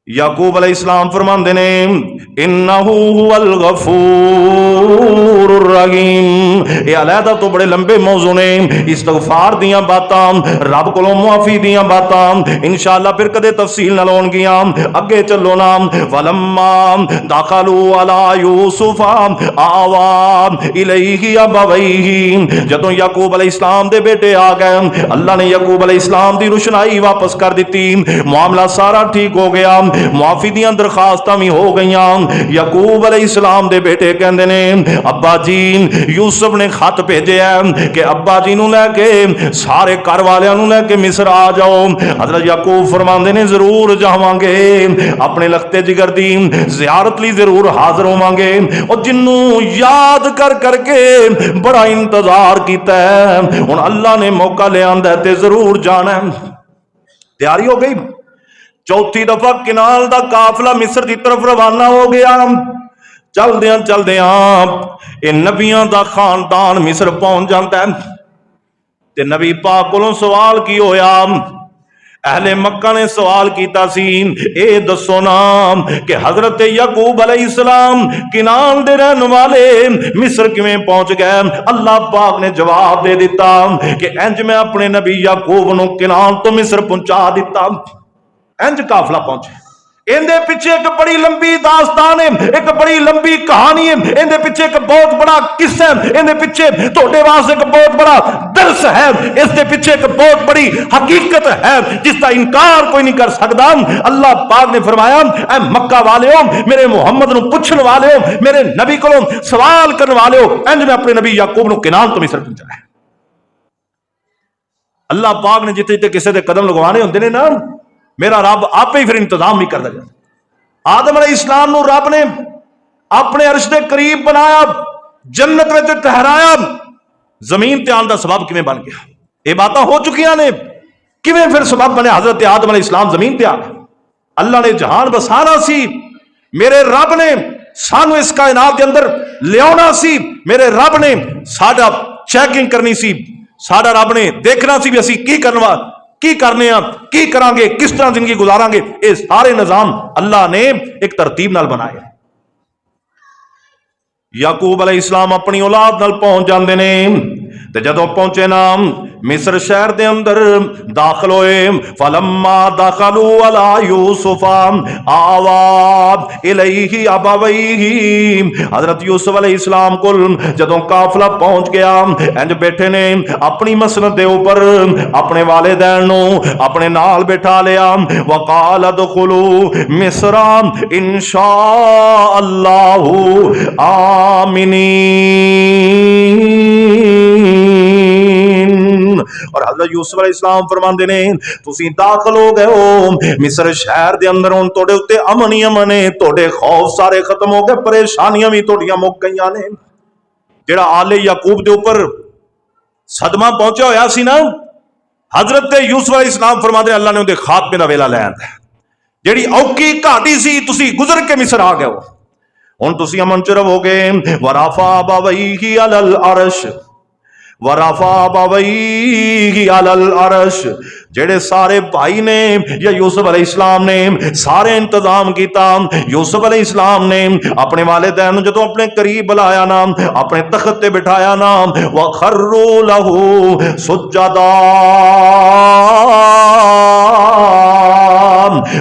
याकूब अलैहिस्सलाम फरमाते ने इन्नहु हुवल गफूरुर रहीम। ये अलहदा तो बड़े लंबे मौजू ने, इस्तगफार दियां बातां, रब कोलों मुआफी दियां बातां इंशाअल्लाह फिर कदे तफसील नाल होणगियां। अगे चलो ना। वलम्मा दाखलू अला यूसुफा आवा इलैहि अबवैहि, जदों याकूब अलैहिस्सलाम दे बेटे आ गए, अल्लाह ने याकूब अलैहिस्सलाम दी रुशनाई वापस कर दी, मामला सारा ठीक हो गया, मुआफी दियां दरखास्तां भी हो गई। याकूब अलैहिस्सलाम दे बेटे कहंदे ने अब्बा जी यूसुफ ने खत भेजे कि अब्बा जी नूं लैके सारे घर वालियां नूं लैके मिस्र आ जाओ। हज़रत याकूब फरमांदे ने जरूर जावांगे, अपने लखते जिगर दी ज़ियारत लई जरूर हाज़र होवांगे। और जिन्नू याद कर करके बड़ा इंतजार कीता है, हुण अल्लाह ने मौका ले आंदा है ते जरूर जाना है। तैयारी हो गई। चौथी दफा किनाल दा काफिला मिस्र की तरफ रवाना हो गया। चलदियां चलदियां ये नबियां दा खानदान मिस्र पहुंच जाता है। ते नबी पाक कोलों सवाल की होया, अहले मक्का ने सवाल किया सी, ए दसो ना कि हजरत याकूब अलैहिस्सलाम किनान दे रहने वाले मिस्र किवें पहुंच गए। अल्लाह पाक ने जवाब दे दिता कि इंज मैं अपने नबी याकूब नूं किनान तो मिस्र पहुंचा दिता। इंज काफिला पहुंचे। इहदे पिछे एक बड़ी लंबी दास्तान है, एक बड़ी लंबी कहानी है, इहदे पिछे एक बहुत बड़ा किस्सा है, इहदे पिछे तोड़े वास्ते एक बहुत बड़ा दर्स है, इसके पीछे एक बहुत बड़ी हकीकत है जिसका इनकार कोई नहीं कर सकता। अल्लाह पाक ने फरमाया, ऐ मक्का वाले हो, मेरे मुहम्मद नूं पुछण वाले हो, मेरे नबी को सवाल करने वाले हो, इंज मैं अपने नबी याकूब नूं किनान तो मिस्र पहुंचाया। अल्लाह पाक ने जिथे जिथे किसी दे कदम लगवाने होंदे ने ना, मेरा रब आप ही फिर इंतजाम भी करता जाता। आदम अलैहिस्सलाम नूं रब ने अपने अर्श के करीब बनाया, जन्नत में ठहराया, जमीन ते आने का सबब किवें बन गया? ये बातें हो चुकियां ने, किवें फिर सबब बने हजरत आदम अलैहिस्सलाम जमीन ते आ गए। अल्लाह ने जहान बसाना सी, मेरे रब ने सानू इस कायनात के अंदर लियाना सी, मेरे रब ने साडा चेकिंग करनी सी, साडा रब ने देखना सी भी असी की करना, की करने की करांगे, किस तरह जिंदगी गुजारांगे। ये सारे निजाम अल्लाह ने एक तरतीब नाल बनाए। याकूब अलैहिस्सलाम अपनी औलाद नाल पहुंच जाते ने, ते जदों पहुंचे ना मिस्र शहर दे अंदर दाखिल होए, फलम्मा दाखलू अला यूसुफा आवा इलैहि अबवैहि, हजरत यूसुफ अलैहिस्सलाम को जदों काफिला पहुंच गया, इंज बैठे ने अपनी मसनद दे ऊपर अपने वालिदैन नूं अपने नाल बैठा लिया। वकाल दुखुलू मिस्र इंशा अल्लाहु आमीनीन। और हज़रत यूसुफ अलैहिस्सलाम फरमांदे ने, तुसी दाखिल हो गए हो मिस्र शहर दे अंदर, हुण तोड़े उत्ते अमन ही अमन है, तोड़े खौफ सारे खत्म हो गए, परेशानियां भी तोड़ियां मुक गईयां ने। जेड़ा आले याकूब दे ऊपर सदमा पहुंचा होया सी ना, हजरत यूसुफ अलैहिस्सलाम फरमांदे अल्लाह ने उहदे खात्मे दा वेला लै आंदा। जेड़ी औखी घाटी सी तुसी गुजर के मिस्र आ गए हो, हुण तुसी अमन च रहोगे। वराफा अबवैहि अलल अर्श, वराफा अबवैहि अलल अर्श, जेड़े सारे भाई ने या यूसुफ अलैहिस्सलाम ने सारे इंतजाम किया। यूसुफ अलैहिस्सलाम ने अपने वालिदैन जदों अपने करीब बुलाया ना, अपने तख्त ते बिठाया ना, वखर्रू लहू सुज्जदा।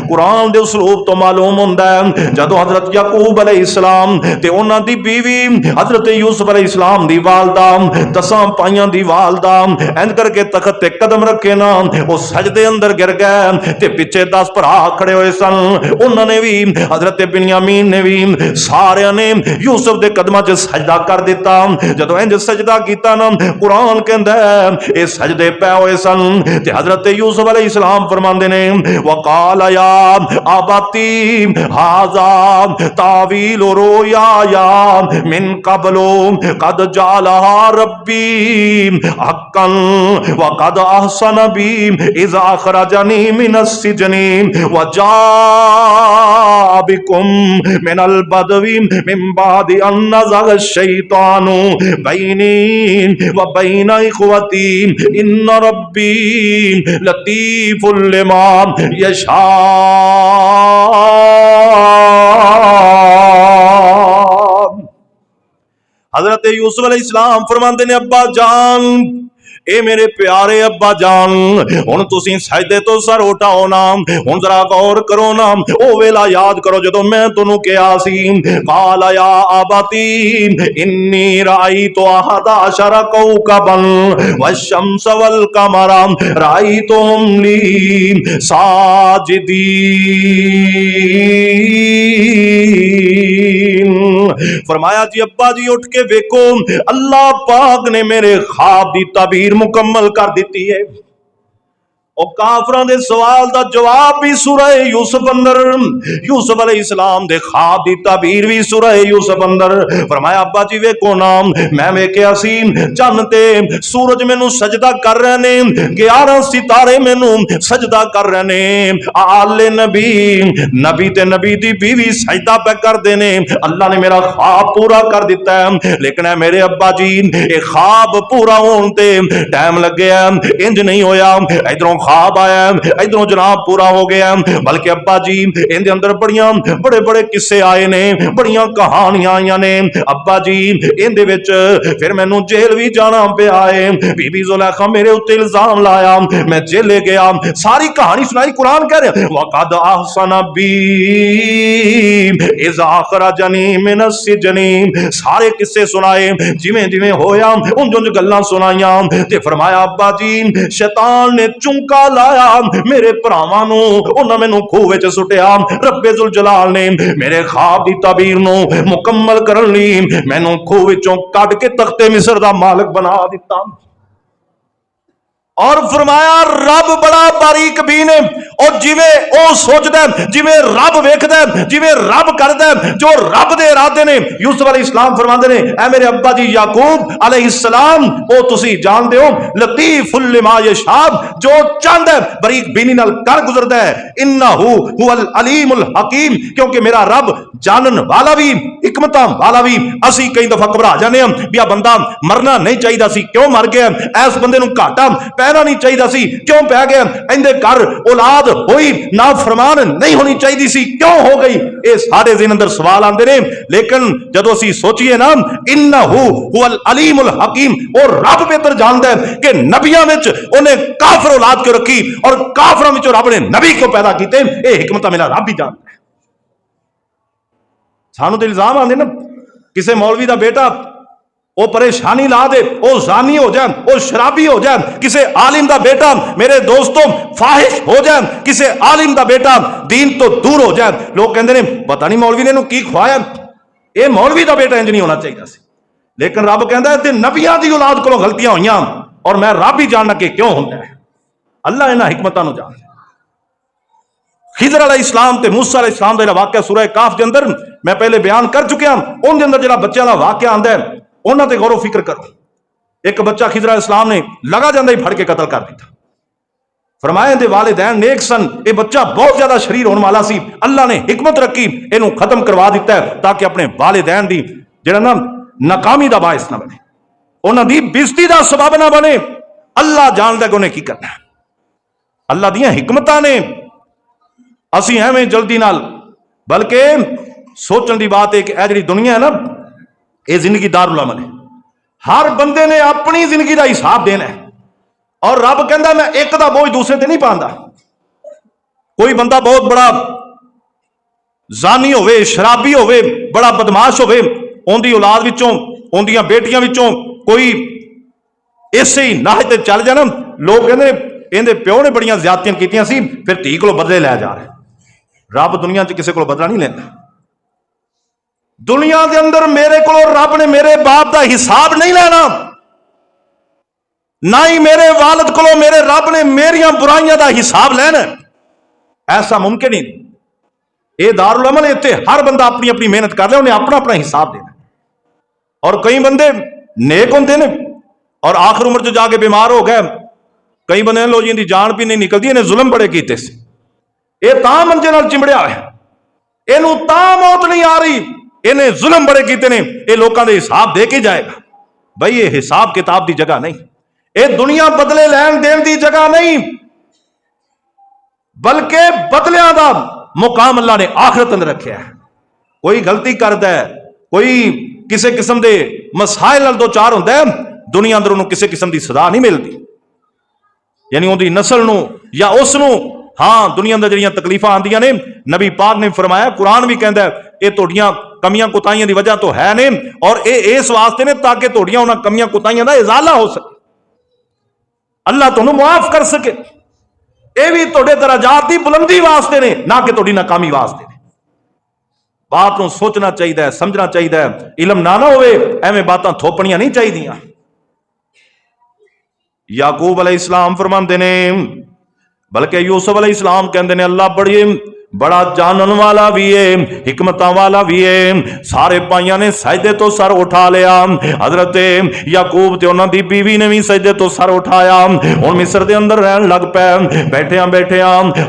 कुरान दे उसलूब तो मालूम होंदा है, जदों हजरत याकूब अलैहिस्सलाम ते उन्हां दी बीवी हजरत यूसुफ अलैहिस्सलाम दी वालदा 10 पाइयां दी वालदा इंज करके तख्त ते कदम रखे ना, वो सजदे अंदर गिर गए। ते पीछे 10 भरा खड़े हुए सन, उन्होंने भी हजरत बिन्यामीन ने भी सारे ने यूसुफ दे कदमां च सजदा कर दिता। जदों इंज सजदा कीता ना, कुरान कहंदा है ये सजदे पै हुए सन। ते हजरत यूसुफ अलैहिस्सलाम फरमांदे ने, वकाल या आबाती हाजा तावील रोया मिन कबलो कद जाला रब्बी हक्कन व कद अहसन बी इज़ अखरजनी मिनस सिजनी व जा बिकुम मिनल बदवी मिन बादि अन नज़ग शैतानु बैनी व बैन इख्वती इन्न रब्बी लतीफुल लिमा यशा। حضرت یوسف علیہ السلام فرماندے نے ابا جان اے میرے پیارے ابا جان ہن تسی سجدے تو سر اٹھاؤ نا ہن ذرا غور کرو نا او ویلا یاد کرو جدوں میں تانوں کہیا سی قال یا ابتی انی رأیت احد عشر کوكبا والشمس والقمر رأیتهم لی ساجدین فرمایا جی ابا جی اٹھ کے دیکھو اللہ پاک نے میرے خواب دی تعبیر مکمل کر دیتی ہے اور کافران دے سوال دا جواب بھی سورہ یوسف اندر یوسف علیہ السلام دے خواب دی تعبیر بھی سورہ یوسف اندر فرمایا ابا جی ویکھو نا میں ویکھیا سی چند تے سورج مینوں سجدہ کر رہے نے 11 ستارے مینوں سجدہ کر رہے نے آل نبی تے نبی دی بیوی سجدہ پہ کر دے نے اللہ نے میرا خواب پورا کر دیتا ہے لیکن اے میرے ابا جی اے خواب پورا ہون تے ٹائم لگ گیا انج نہیں ہویا ادھروں خواب آیا ادھروں جناب پورا ہو گیا بلکہ ابا جی ان دے اندر بڑے بڑے قصے آئے نے بڑیاں کہانیاں آئیاں نے ابا جی ان دے وچ پھر مینوں جیل بھی جانا پیا ہے بی بی زلیخا میرے اوتے الزام لایا میں جیل لے گیا ساری کہانی سنائی قرآن کہہ رہے وقد احسن بی اذ اخرجنی من السجن سارے قصے سنائے جویں جویں ہویا ان گلاں سنائیاں تے فرمایا ابا جی شیطان نے چونکا لایا میرے پراواں نو انہاں مینوں کھوہ وچ سٹیا رب ذوالجلال نے میرے خواب دی تعبیر نو مکمل کرن لئی مینوں کھوہ وچوں کڈ کے تخت مصر دا مالک بنا دتا اور فرمایا رب بڑا باریک بین ہے اور جویں او سوچدا ہے جویں رب ویکھدا ہے جویں رب کردا ہے جو رب دے ارادے نے یوسف علیہ السلام فرماندے نے اے میرے ابا جی یعقوب علیہ السلام او تسی جان دیو لطیف لما یشاء جو چاہندا ہے باریک بینی نال کر گزردا ہے انہ هو العلیم الحکیم کیونکہ میرا رب جانن والا بھی حکمتاں والا بھی اسی کئی دفعہ گھبرا جانے ہم بیا بندہ مرنا نہیں چاہیے سی کیوں مر گیا ایس بندے نوں گھاٹا پینا نہیں چاہیے سی کیوں پہ گیا اندے گھر اولاد ہوئی نافرمان نہیں ہونی چاہیے سی کیوں ہو گئی اے سارے ذہن اندر سوال آندے نے لیکن جدو اسی سوچئے نا انہو هو العلیم الحکیم اور رب بہتر جاندا ہے کہ نبیاں وچ انہیں کافر اولاد کیوں رکھی اور کافراں وچ رب نے نبی کیوں پیدا کیتے اے حکمت میرا رب ہی جاندا ہے سانو تے الزام آندے نا کسے مولوی دا بیٹا وہ پریشانی لا دے وہ زانی ہو جائے وہ شرابی ہو جائے کسے عالم دا بیٹا میرے دوستوں فاحش ہو جائے کسے عالم دا بیٹا دین تو دور ہو جائے لوگ کہندے نے پتہ نہیں مولوی نے انہوں کی کھوایا اے مولوی دا بیٹا انج نہیں ہونا چاہیے سی لیکن رب کہندا ہے تے نبیاں دی اولاد کولوں غلطیاں ہوئیاں اور میں رب ہی جاننا کہ کیوں ہوندا ہے اللہ انہاں حکمتاں نوں جاندا خضر علیہ السلام تے موسیٰ علیہ السلام دا واقعہ سورہ کاف دے اندر میں پہلے بیان کر چکیا ان دے اندر جڑا بچیاں دا واقعہ آندا ہے انہاں تے غور و فکر کرو ایک بچہ خضر علیہ السلام نے لگا جاندے ہی پھڑ کے قتل کر دیتا فرمایا دے والدین نیک سن اے بچہ بہت زیادہ شریر ہونے والا سی اللہ نے حکمت رکھی اینوں ختم کروا دیتا ہے تاکہ اپنے والدین دی جڑا نا ناکامی دا باعث نہ بنے انہاں دی بےزتی دا سبب نہ بنے اللہ جاندا کہ انہیں کی کرنا ہے اللہ دیاں حکمتاں نے اسی ایویں جلدی نال بلکہ سوچن دی بات ہے کہ اے جڑی دنیا ہے نا اے زندگی دارالعمل ہے ہر بندے نے اپنی زندگی دا حساب دینا ہے اور رب کہندا میں ایک دا بوجھ دوسرے تے نہیں پاندا کوئی بندہ بہت بڑا زانی ہوئے شرابی ہوئے بڑا بدماش ہوئے اون دی اولاد وچوں اون دیاں بیٹیاں وچوں کوئی ایسے ہی ناحے تے چل جانا لوگ کہندے اندے پیو نے بڑیاں زیادتیاں کیتیاں سی پھر دھی کولوں بدلے لے جا رہے رب دنیا چ کسے کولوں بدلہ نہیں لینا دنیا دے اندر میرے کو رب نے میرے باپ دا حساب نہیں لینا نہ ہی میرے والد کو میرے رب نے میریاں برائیاں دا حساب لینا ایسا ممکن ہی نہیں اے دارالعمل اتنے ہر بندہ اپنی اپنی محنت کر لے انہیں اپنا اپنا حساب دینا اور کئی بندے نیک ہوندے نے اور آخر عمر جو جا کے بیمار ہو گئے کئی بندے لو جی ان دی جان بھی نہیں نکلتی انہیں ظلم بڑے کیتے سے اے تاں منجے نال چمڑیا ہے اینوں تاں موت نہیں آ رہی انہیں ظلم بڑے کیتے نے یہ لوکاں دے حساب دے کے جائے گا بھائی یہ حساب کتاب دی جگہ نہیں یہ دنیا بدلے لین دین دی جگہ نہیں بلکہ بدلیاں دا مقام اللہ نے آخرت اندر رکھیا ہے کوئی غلطی کردا ہے کوئی ਕਿਸੇ ਕਿਸਮ ਦੇ ਮਸਾਇਲ ਨਾਲ ਦੋ ਚਾਰ ਹੁੰਦਾ ਹੈ, ਦੁਨੀਆ ਅੰਦਰ ਉਹਨੂੰ ਕਿਸੇ ਕਿਸਮ ਦੀ ਸਜ਼ਾ ਨਹੀਂ ਮਿਲਦੀ। ਯਾਨੀ ਉਹਦੀ ਨਸਲ ਨੂੰ ਜਾਂ ਉਸ ਨੂੰ ਹਾਂ ਦੁਨੀਆ ਅੰਦਰ ਜਿਹੜੀਆਂ ਤਕਲੀਫਾਂ ਆਉਂਦੀਆਂ ਨੇ, ਨਬੀ ਪਾਕ ਨੇ ਫਰਮਾਇਆ, ਕੁਰਾਨ ਵੀ ਕਹਿੰਦਾ ਇਹ ਤੁਹਾਡੀਆਂ ਕਮੀਆਂ ਕੁਤਾਈਆਂ ਦੀ ਵਜ੍ਹਾ ਤੋਂ ਹੈ ਨੇ, ਔਰ ਇਹ ਇਸ ਵਾਸਤੇ ਨੇ ਤਾਂ ਕਿ ਤੁਹਾਡੀਆਂ ਉਹਨਾਂ ਕਮੀਆਂ ਕੁਤਾਈਆਂ ਦਾ ਇਜ਼ਾਲਾ ਹੋ ਸਕੇ, اللہ تمہیں معاف کر سکے. یہ بھی تھوڑے درجات دی بلندی واسطے نے، نہ کہ تھوڑی ناکامی واسطے نے. بات نو سوچنا چاہیے، سمجھنا چاہیے، علم نہ ہوئے ایویں باتاں تھوپنیاں نہیں چاہیے. یعقوب علیہ السلام فرماندے نے، بلکہ یوسف علیہ السلام کہندے نے اللہ بڑا جانن والا بھی ہے، حکمتاں والا بھی ہے. سارے پائیاں نے سجدے تو سر اٹھا لیا. حضرت یعقوب تے انہاں دی بیوی نے بھی سجدے تو سر اٹھایا. ہن مصر دے اندر رہن لگ پے. بیٹھیاں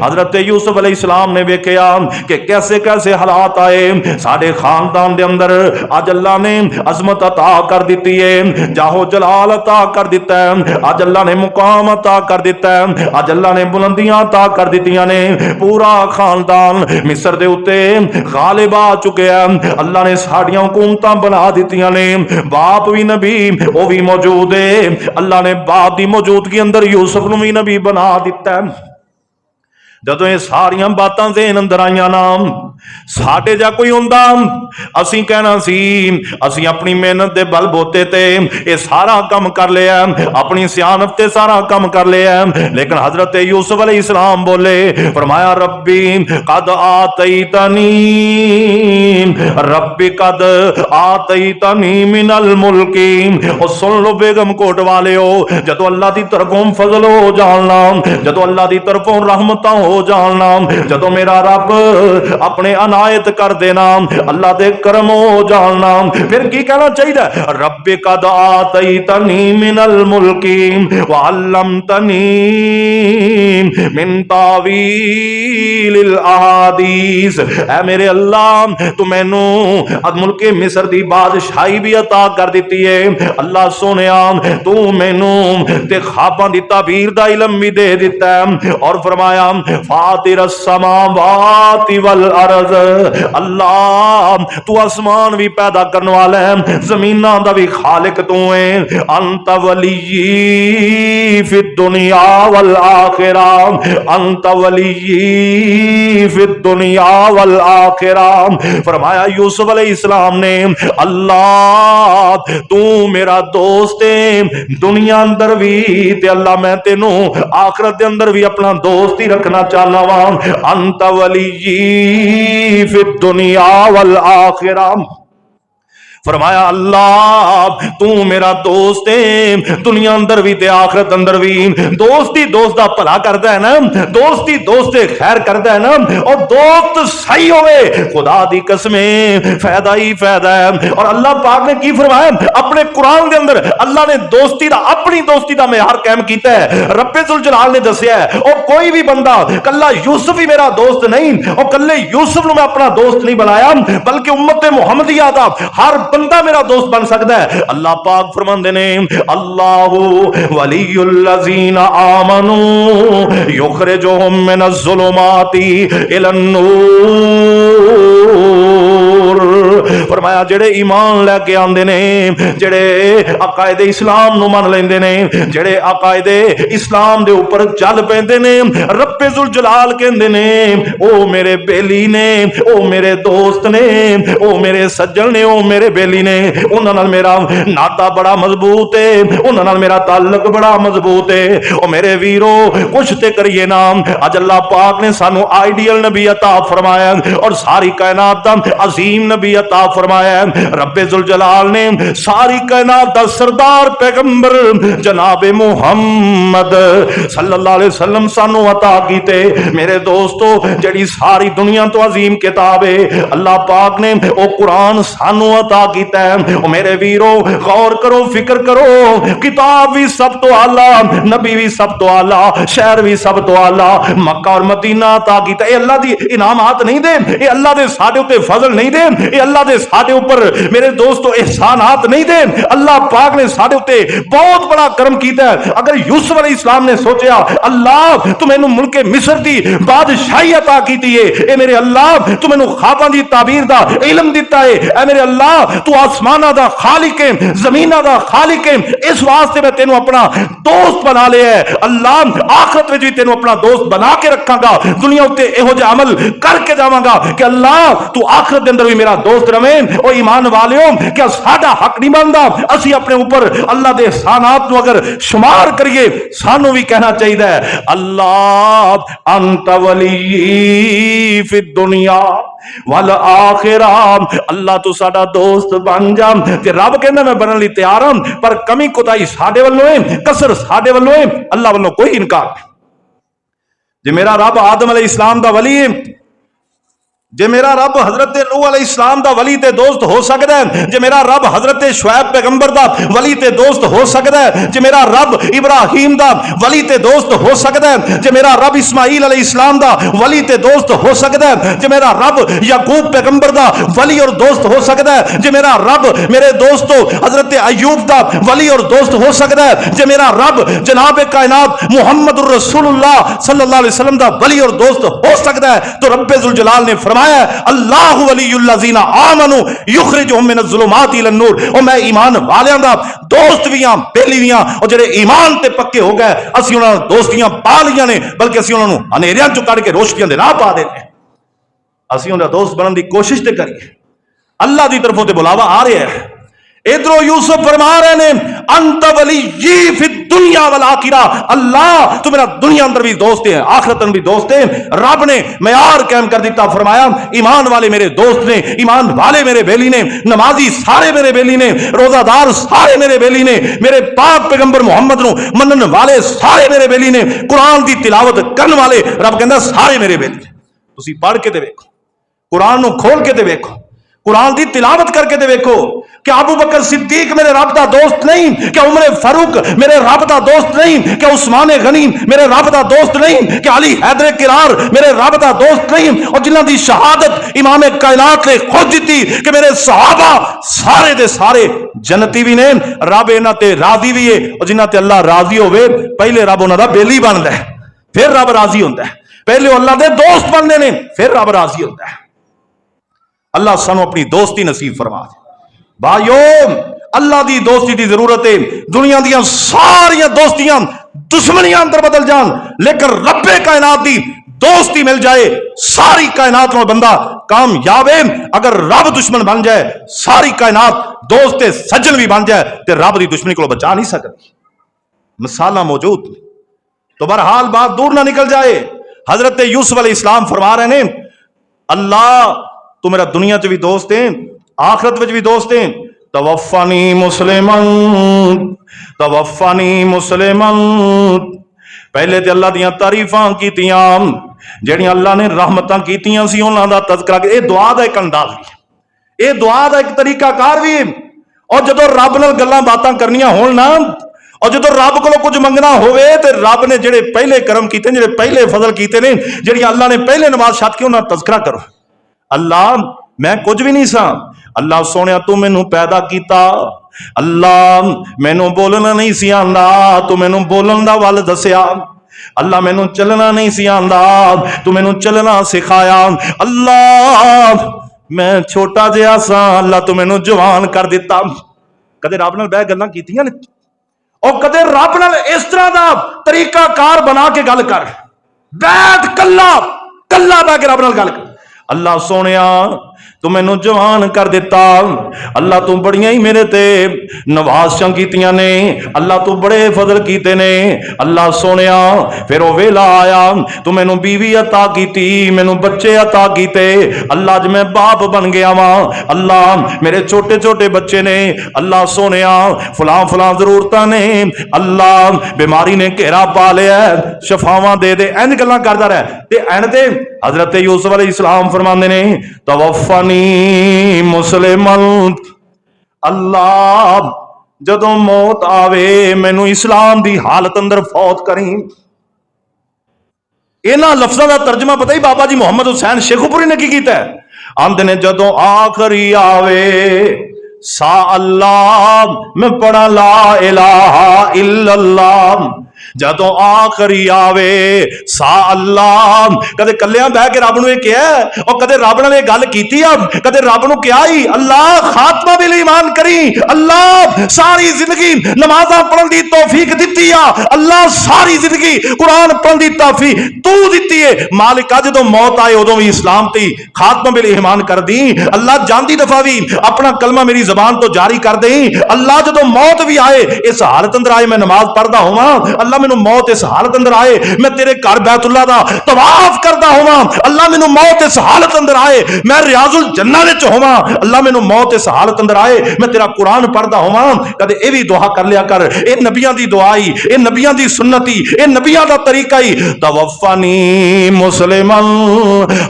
حضرت یوسف علیہ السلام نے ویکھیا کہ کیسے کیسے حالات آئے ساڈے خاندان دے اندر. اج اللہ نے عظمت عطا کر دیتی ہے، جاہو جلال عطا کر دیتا ہے، اج اللہ نے مقام عطا کر دیتا ہے، اج اللہ نے بلندیاں عطا کر دیتیاں نے. پورا خاندان مصر دے اتے غالب آ چکے ہیں. اللہ نے ساڑیاں حکومتاں بنا دیتیاں نے. باپ بھی نبی وہ بھی موجود ہے. اللہ نے باپ دی موجودگی اندر یوسف نو بھی نبی بنا دیتا ہے. جدوں یہ ساریاں باتاں ذہن اندر آئیاں نا، ساڈے جا کوئی ہوندا اسی کہنا سی اسی اپنی محنت دے بل بوتے تے یہ سارا کم کر لیا، اپنی سیانت تے سارا کم کر لیا. لیکن حضرت یوسف علیہ السلام بولے، فرمایا ربی قد آتیتنی، ربی قد آتیتنی من الملک. اور سن لو بیگم کوٹ والے ہو، جدو اللہ دی طرفوں فضل ہو جاننا، جدو اللہ دی طرفوں رحمتاں ہو جاننا، جدو میرا رب اپنے عنایت کر دینا، اللہ دے کرم ہو جاننا، پھر کی کہنا چاہیے؟ رب قد آتیتنی من الملک وعلمتنی من تاویل الاحادیث. اے میرے اللہ تو مینوں ملک مصر دی بادشاہی بھی عطا کر دیتی ہے. اللہ سونیا تو مینوں تے خواباں دی تعبیر دا علم بھی دے دیتا ہے. اور فرمایا فاطر السماوات والارض، اللہ تو آسمان بھی پیدا کرنے والا ہے، زمیناں دا بھی خالق تو ہے. انت ولی فی الدنیا والآخرہ، انت ولی فی الدنیا والآخرہ. فرمایا یوسف علیہ السلام نے، اللہ تو میرا دوست ہے دنیا اندر بھی، تے اللہ میں تینوں آخرت دے اندر بھی اپنا دوست ہی رکھنا چاہنا وا. انت ولی فی الدنیا والآخرہ. فرمایا اللہ تو میرا دوست ہے دنیا اندر بھی تے آخرت اندر بھی. دوستی دوست دا بھلا کردا ہے نا، دوستی دوست خیر کردا ہے نا. اور دوست صحیح ہوئے خدا دی قسم فائدہ ہی فائدہ ہے. اور اللہ پاک نے کی فرمایا اپنے قرآن دے اندر، اللہ نے دوستی دا اپنی دوستی دا معیار قائم کیتا ہے. رب ذوالجلال نے دسیا ہے اور کوئی بھی بندہ کلا یوسف ہی میرا دوست نہیں، اور کلے یوسف نو میں اپنا دوست نہیں بنایا، بلکہ امت محمدیہ دا ہر بندہ میرا دوست بن سکتا ہے. اللہ پاک فرماندے نے اللہ ولی الذین آمنوا یخرجہم من الظلمات الی النور. فرمایا جڑے ایمان لے کے آندے نے، جڑے عقائد اسلام نو من لیندے نے، جڑے عقائد اسلام دے اوپر چل پیندے نے، رب ذوالجلال کہندے نے او میرے بیلی نے، او میرے دوست نے، او میرے سجن نے، او میرے بیلی نے. انہاں نال میرا ناتا بڑا مضبوط ہے، انہاں نال میرا تعلق بڑا مضبوط ہے. او میرے ویرو کچھ تے کریے نا. اج اللہ پاک نے سانو آئیڈیل نبی عطا فرمایا اور ساری کائنات دا عظیم نبی عطا فرمایا. رب ذوالجلال نے ساری کائنات دا سردار پیغمبر جناب محمد صلی اللہ علیہ وسلم سانو عطا کیتے. میرے دوستو جڑی ساری دنیا تو عظیم کتاب ہے اللہ پاک نے او قرآن سانو عطا کیتا ہے. او میرے ویرو غور کرو، فکر کرو، کتاب بھی سب تو اعلیٰ، نبی بھی سب تو اعلیٰ، شہر بھی سب تو اعلیٰ، مکہ اور مدینہ عطا کیتا. اے اللہ دی انعامات نہیں دے، اے اللہ دے ساڈے تے فضل نہیں دے، اے اللہ دے साडे ऊपर मेरे दोस्तों एहसानात नहीं दे। अल्लाह पाक ने साडे उत्ते बहुत बड़ा करम कीता है। अगर यूसुफ अलैहिस्सलाम ने सोचा अल्लाह तू मैनू मुल्के मिस्र दी बादशाही अता कीती है, ए मेरे अल्लाह तू मैनू ख्वाबां दी ताबीर दा इल्म दिता है, ए मेरे अल्लाह तू आसमाना दा खालिक है, जमीना दा खालिक है, इस वास्ते मैं तेनू अपना दोस्त बना लिया है। अल्लाह आखिरत में भी तेनू अपना दोस्त बना के रखांगा, दुनिया उत्ते इहो जिहा अमल करके जावांगा कि अल्लाह तू आखिरत दे अंदर भी मेरा दोस्त रवे। ओ ईमान वालियो, क्या साडा हक नहीं बनदा असी अपने ऊपर अल्लाह दे एहसानात नू अगर शुमार करिए, सानू भी कहना चाहिए अल्लाह अंत वली फिद दुनिया वल आखिरा, अल्लाह तू साडा दोस्त बन जा। ते रब कहंदा मैं बनन लई तैयार हां, पर कमी कोताही साडे वल्लों है, कसर साडे वल्लों है, अल्लाह वल्लों कोई इनकार नहीं। जे मेरा रब आदम अलैहिस्सलाम दा वली है, जे मेरा रब हजरत नूह अलैहिस्सलाम दा वली ते दोस्त हो सकता है, जे मेरा रब हजरत शुएब पैगंबर दा वली ते दोस्त हो सकता है, जे मेरा रब इब्राहिम दा वली ते दोस्त हो सकता है, जे मेरा रब इस्माइल अलैहिस्सलाम दा वली ते दोस्त हो सकता है, जे मेरा रब याकूब पैगंबर दा वली और दोस्त हो सकता है, जे मेरा रब मेरे दोस्तों हजरत अय्यूब दा वली और दोस्त हो सकता है, जे मेरा रब जनाब कायनात मुहम्मदुर रसूलुल्लाह सल्लल्लाहु अलैहि वसल्लम दा वली और दोस्त हो सकता है, तो रब्बे जुल जलाल ने फरमाया अल्लाह वलीयुल्लज़ीना आमनू युखरिजुहुम मिनज़्ज़ुलुमाति इलन-नूर। और मैं ईमान वालियां दा दोस्त भी हां, बेली भी हां, और जेड़े ईमान ते पक्के हो गए असीं उन्हां नूं दोस्तियां पा लियां ने, बल्कि असीं उन्हां नूं हनेरियां चों कढ के रोशनियां दे राह पा देने। असीं उन्हां दोस्त बनन दी कोशिश ते करिए, अल्लाह दी तरफों ते बुलावा आ रहा है। इधरों यूसुफ फरमा रहे ने अंत वली फिद दुनिया वल आखिरा, अल्लाह तू मेरा दुनिया अंदर भी दोस्त है, आखिरत अंदर भी दोस्त है। रब ने मयार कायम कर दिता, फरमाया ईमान वाले मेरे दोस्त ने, ईमान वाले मेरे बेली ने, नमाजी सारे मेरे बेली ने, रोजादार सारे मेरे बेली ने, मेरे पाक पैगंबर मुहम्मद नूं मनन वाले सारे मेरे बेली ने, कुरान दी तिलावत करन वाले रब कहंदा सारे मेरे बेली ने। तुसीं पढ़ के ते वेखो, कुरान नूं खोल के ते वेखो, कुरान दी तिलावत करके ते वेखो। क्या अबू बकर सिद्दीक मेरे रब दा दोस्त नहीं? क्या उमर फारूक मेरे रब दा दोस्त नहीं? क्या उस्मान गनी मेरे रब दा दोस्त नहीं? क्या अली हैदर किरार मेरे रब दा दोस्त नहीं? और जिन्हां दी शहादत इमाम कायनात ने खुद दी कि मेरे सहाबा सारे दे सारे जन्नती भी ने, रब इन्हां ते राजी भी है। और जिन्हां ते अल्लाह राजी होवे पहले रब उन्हां दा बेली बनदा है, फिर रब राजी होंदा है। पहले अल्लाह दे दोस्त बनदे ने, फिर रब राजी होंदा है। अल्लाह सानू अपनी दोस्ती नसीब फरमा दे। भाइयों, अल्लाह दी दोस्ती की जरूरत है। दुनिया दी सारियां दोस्तियां दुश्मनियां अंदर बदल जान, लेकिन रब्बे कायनात दी दोस्ती मिल जाए, सारी कायनात में बंदा कामयाब है। अगर रब दुश्मन बन जाए, सारी कायनात दोस्त सज्जन भी बन जाए, तो रब की दुश्मनी को बचा नहीं सकती। मिसालां मौजूद, तो बहरहाल बात दूर ना निकल जाए। हजरत यूसुफ अलैहिस्सलाम फरमा रहे हैं अल्लाह तू मेरा दुनिया च भी दोस्त है, आखिरत में भी दोस्त है। तवफ़नी मुस्लिमन, तवफ़नी मुस्लिमन। पहले तो अल्लाह दियां तारीफां कीतियां, जेड़ियां अल्लाह ने रहमतां कीतियां सी उन्हां दा तज़किरा। ये दुआ दा एक अंदाज भी, ये दुआ दा एक तरीकाकार भी है। और जदों रब नाल गल्लां बातां करनियां होण ना, और जो रब को कुछ मंगना होवे ते रब ने जेड़े पहले करम कीते, जेड़े पहले फजल कीते ने, जेड़ियां अल्लाह ने पहले नमाज छत के उन्हां दा तज़किरा करो। अल्लाह मैं कुछ भी नहीं सा, अल्लाह सोने तू मैनू पैदा किया, अल्लाह मैनू बोलना नहीं सी आंदा, तू मैनू बोलन दा वल दसिया, अल्लाह मैनू चलना नहीं सी आंदा, तू मैनू चलना सिखाया, अल्लाह मैं छोटा जिहा सा, अल्लाह तू मैनू जवान कर दिता। कदे रब नाल बैठ गल्लां कीतियां ने, और कदे रब नाल इस तरह का तरीकाकार बना के गल कर, बैठ कल्ला कल्ला बैठ के रब नाल गल कर। अल्लाह सोनिया तू मैनू जवान कर दिता, अल्लाह तू बड़ियां ही मेरे ते नवाज़शां कीतियां ने, अल्लाह तू बड़े फजल कीते ने। अल्लाह सोनिया फिर वो वेला आया, तू मैनू बीवी अता कीती, मैनू बच्चे अता कीते, अल्लाह अज मैं बाप बन गया वा, अल्लाह मेरे छोटे छोटे बच्चे ने, अल्लाह सोनिया फलां फलां जरूरतां ने, अल्लाह बीमारी ने घेरा पा लिया, शफावां दे दे। इंज गल्लां करदा रहा ते एंड ते हजरत यूसुफ अलैहिस्सलाम फरमांदे ने तवफ़नी मुस्लिमन, अल्लाह जदों मौत आवे मैनू इस्लाम दी हालत अंदर फौत करी। इन्हां लफ्ज़ां दा तर्जमा पता ही बाबा जी मुहम्मद हुसैन शेखुपुरी ने की कीता है। आंदे ने जदों आखरी आवे सा अल्लाह मैं पढ़ा ला इलाहा इल्लल्लाह जदों आखरी आवे सा अल्लाह कदे कल्लियां बह के रब नूं इह कहा और कदे रब नाल इह गल कीती आ कदे रब नूं कहा ही अल्लाह खात्मा बिल ईमान करी अल्लाह सारी जिंदगी नमाज़ां पढ़न दी तौफीक दित्ती आ अल्लाह सारी जिंदगी कुरान पढ़न दी तौफीक तू दित्ती है मालिका जदों मौत आए उदों भी इस्लाम ते खात्मा बिल ईमान कर दी अल्लाह जांदी दफा भी अपना कलमा मेरी जबान तो जारी कर दे अल्लाह जदों मौत भी आए इस हालत अंदर आए मैं नमाज पढ़दा होवां अल्लाह मैनू मौत इस हालत अंदर आए मैं तेरे घर बैतुल्ला दा तवाफ करदा होवां अल्लाह मैनू मौत इस हालत अंदर आए मैं रियाजुल जन्नह विच होवां अल्लाह मैनू मौत इस हालत अंदर आए मैं तेरा कुरान पढ़दा होवां कदे ए भी दुआ कर लिया कर ए नबियां दी दुआ ही ए नबियां दी सुन्नत ही ए नबियां दा तरीका ही तवफ़नी मुस्लिमन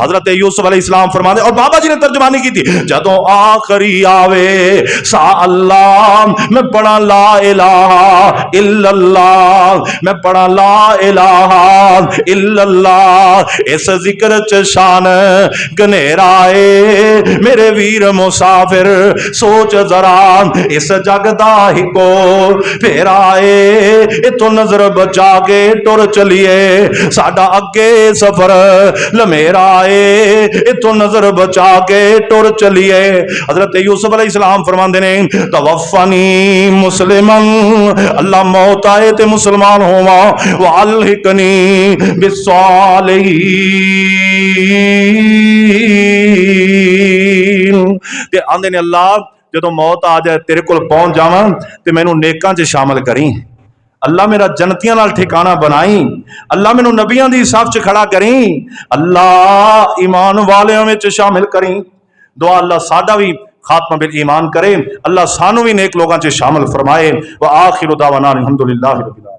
हजरत यूसुफ अलैहिस्सलाम फरमाते और बाबा जी ने तर्जुमानी की थी जदों आखरी आवे सा अल्लाह मैं पढ़ा ला इलाहा इल्लल्लाह मैं पढ़ा ला इलाहा इल्लल्लाह इस जिक्र च शान गनेराए मेरे वीर मुसाफिर सोच जरा इस जग दा ही को फेराए इथों नजर बचा के टुर चलिए साडा अगे सफर लमेराए इथों नजर बचा के टुर चलिए हजरत यूसुफ अलैहिस्सलाम फरमांदे ने तवफ़नी मुस्लिमन अल्लाह मौत आए ते मुसलमान होवा वालहिकनी बिस्सालिहीन ते आंदे ने अल्लाह जदों मौत आ जाए तेरे कोल पहुंच जावां ते मैनू नेकां च शामिल करी अल्लाह मेरा जन्नतियां नाल ठिकाना बनाई अल्लाह मैनू नबियां दी साफ च खड़ा करी अल्लाह ईमान वालियां विच शामिल करी दुआ अल्लाह साडा भी खात्मा बिल ईमान करे अल्लाह सानू भी नेक लोगां च शामिल फरमाए व आखिरु दावाना अल्हम्दुलिल्लाहि रब्बिल आलमीन।